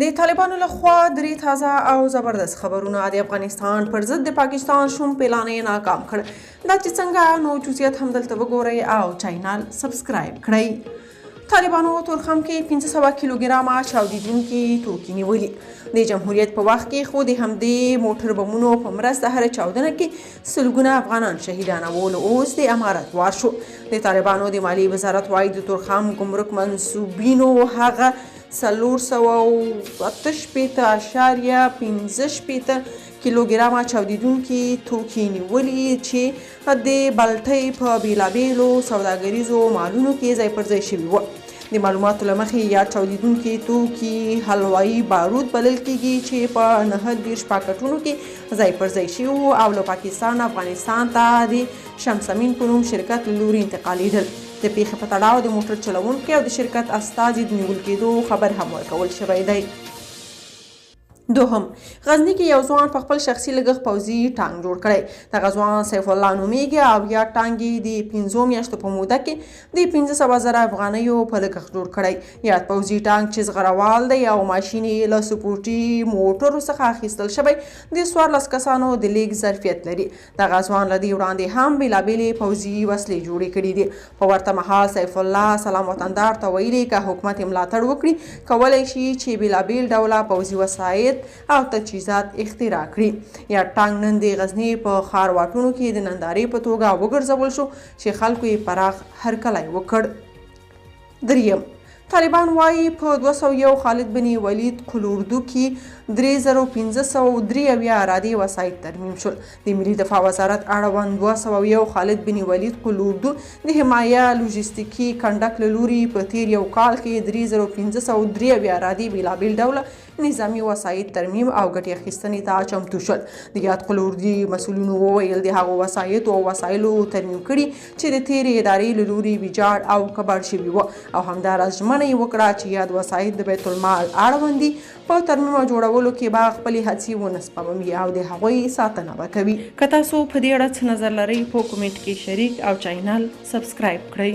د طالبانو لخوا درې تازه او زبردست خبرونه د افغانستان پر ضد د پاکستان شوم پیلانې ناکام کړ. دا چې څنګه نو جزئیات هم دلته وګورئ او چینل سبسکرایب کړئ. طالبانو تورخم کې 500 کیلوګرامه چاودیدونکي توکي نیولي. د جمهوریت په وخت کې خو د همدې موټر بمونو په مرسته هره چاودنه کې سلګونه افغانان شهیدانول. اوس د امارت وار شو. د طالبانو د مالیې وزارت وايي د تورخم ګمرک منصوبینو هغه 468.15 کیلوګرامه چاودیدونکي توکي نیولي چې د بلتۍ په بیلابیلو سوداګریزو مالونو کې ځای پر ځای شوي وو. د معلوماتو له مخې یا چاودیدونکي توکي حلوایي بارود بلل کېږي چې په 9 پاکټونو کې ځای پر ځای شوي وو او له پاکستان افغانستان ته د شمسمین په نوم شرکت له لوري انتقالېدل. د پیښې په تړاو د موټر چلوونکي او د شرکت استازي د نیول کېدو خبر هم ورکول شوی دی. دوهم، غزني کې یو ځوان په خپل شخصي لګښت پوځي ټانک جوړ کړی. دغه ځوان سیف الله نومیږي او یا ټانک یې د 5 میاشتو په موده کې د 500,000 افغانیو په لګښت جوړ کړی. یاد پوځي ټانک چې زغروال دی او ماشین یې له سپورټي موټرو څخه اخیستل شوی د 14 کسانو د لیږد ظرفیت لري. دغه ځوان له دې وړاندې هم بېلابېلې پوځي وسلې جوړې کړي دي. په ورته مهال سیف الله سلام وطندار ته ویلي که حکومت یې ملاتړ وکړي کولی شي چې بېلابېل ډوله پوځي وسایل او تجهیزات اختراع کړي. یا ټانک نن د غزني په ښارواټونو کې د نندارې په توګه وګرځول شو چې خلکو یې پراخ هرکلی وکړ. دریم، طالبان وايي په 201 خالد بن ولید قلوردو کې 3503 ارادي وسایط ترمیم شول. د ملي دفاع وزارت اړوند 201 خالد بن ولید قلوردو د حمایه لوژستیکي کنډک له لوري په تیر یو کال کې 3503 ارادي بېلابېل ډوله نظامي وسایط ترمیم او ګټې اخیستنې ته چمتو شول. د یاد قلوردي مسؤلینو وویل د هغو وسایطو او وسایلو ترمیم کړي چې د تیرې ادارې له لوري ویجاړ او کباړ شوي وو او همداراز ژمنه یې وکړه چې یاد وسایط د بیت المال اړوند دي په ترمیم او جوړولو کې به خپلې هڅې ونه سپموي او د هغوی ساتنه به کوي. که تاسو په دې اړه څه نظر لرئ په کومنټ کې شریک او چینل سبسکرایب کړئ.